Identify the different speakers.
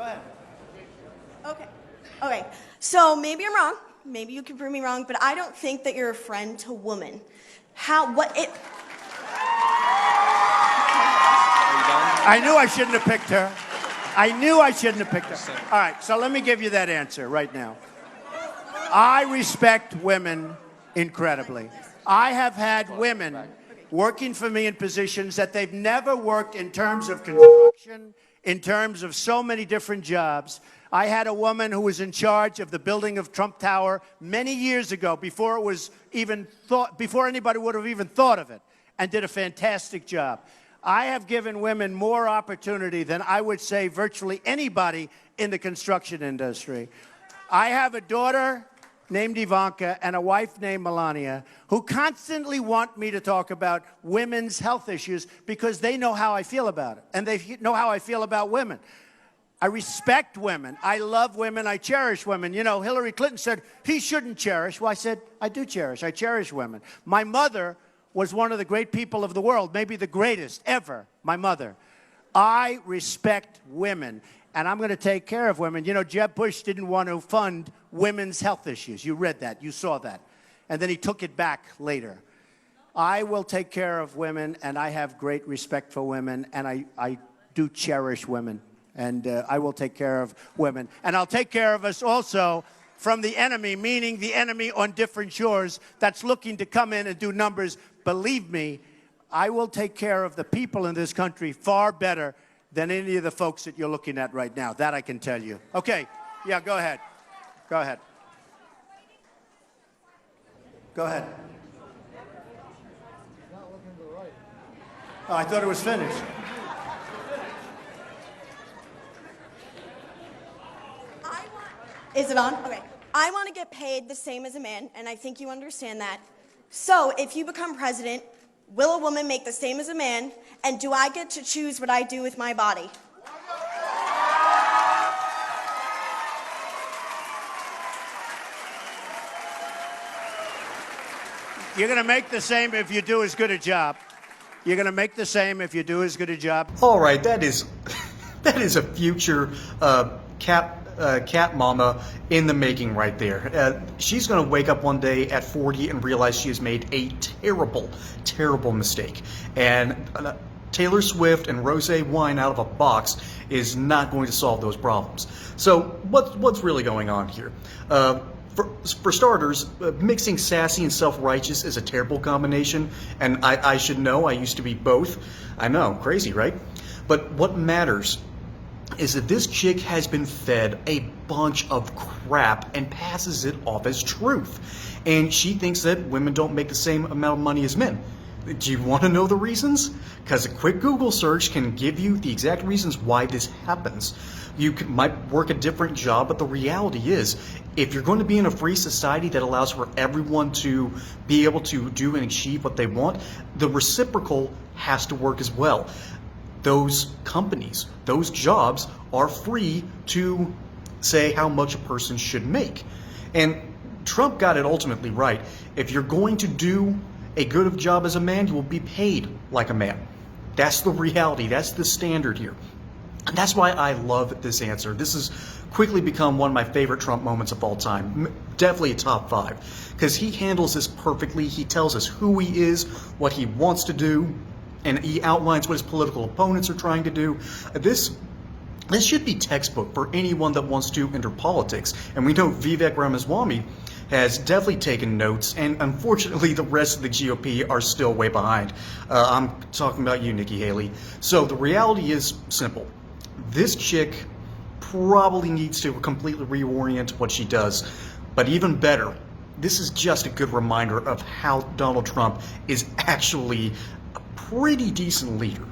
Speaker 1: ahead.
Speaker 2: Okay. Okay. So maybe I'm wrong. Maybe you can prove me wrong, but I don't think that you're a friend to women.
Speaker 1: I knew I shouldn't have picked her. I knew I shouldn't have picked her. All right, so let me give you that answer right now. I respect women incredibly. I have had women working for me in positions that they've never worked in terms of construction, in terms of so many different jobs. I had a woman who was in charge of the building of Trump Tower many years ago, before it was even thought, before anybody would have even thought of it, and did a fantastic job. I have given women more opportunity than I would say virtually anybody in the construction industry. I have a daughter named Ivanka and a wife named Melania who constantly want me to talk about women's health issues because they know how I feel about it, and they know how I feel about women. I respect women. I love women. I cherish women. You know, Hillary Clinton said he shouldn't cherish. Well, I said, I do cherish. I cherish women. My mother was one of the great people of the world, maybe the greatest ever, my mother. I respect women, and I'm going to take care of women. You know, Jeb Bush didn't want to fund women's health issues. You read that. You saw that. And then he took it back later. I will take care of women, and I have great respect for women, and I do cherish women. And I will take care of women. And I'll take care of us also from the enemy, meaning the enemy on different shores that's looking to come in and do numbers. Believe me, I will take care of the people in this country far better than any of the folks that you're looking at right now. That I can tell you. Okay. Yeah, go ahead. Go ahead. Go ahead. Oh, I thought it was finished.
Speaker 2: Is it on? Okay. I want to get paid the same as a man, and I think you understand that. So if you become president, will a woman make the same as a man, and do I get to choose what I do with my body?
Speaker 1: You're going to make the same if you do as good a job. You're going to make the same if you do as good a job.
Speaker 3: All right, that is a future cat mama in the making right there. She's going to wake up one day at 40 and realize she has made a terrible, terrible mistake. And Taylor Swift and rosé wine out of a box is not going to solve those problems. So what's really going on here? For starters, mixing sassy and self-righteous is a terrible combination, and I should know. I used to be both. I know, crazy, right? But what matters is that this chick has been fed a bunch of crap and passes it off as truth. And she thinks that women don't make the same amount of money as men. Do you want to know the reasons? Because a quick Google search can give you the exact reasons why this happens. You might work a different job, but the reality is, if you're going to be in a free society that allows for everyone to be able to do and achieve what they want, the reciprocal has to work as well. Those companies, those jobs are free to say how much a person should make. And Trump got it ultimately right. If you're going to do a good job as a man, you will be paid like a man. That's the reality. That's the standard here. And that's why I love this answer. This has quickly become one of my favorite Trump moments of all time. Definitely a top 5. Because he handles this perfectly. He tells us who he is, what he wants to do, and he outlines what his political opponents are trying to do. This should be textbook for anyone that wants to enter politics. And we know Vivek Ramaswamy has definitely taken notes, and unfortunately the rest of the GOP are still way behind. I'm talking about you, Nikki Haley. So the reality is simple. This chick probably needs to completely reorient what she does. But even better, this is just a good reminder of how Donald Trump is actually a pretty decent leader.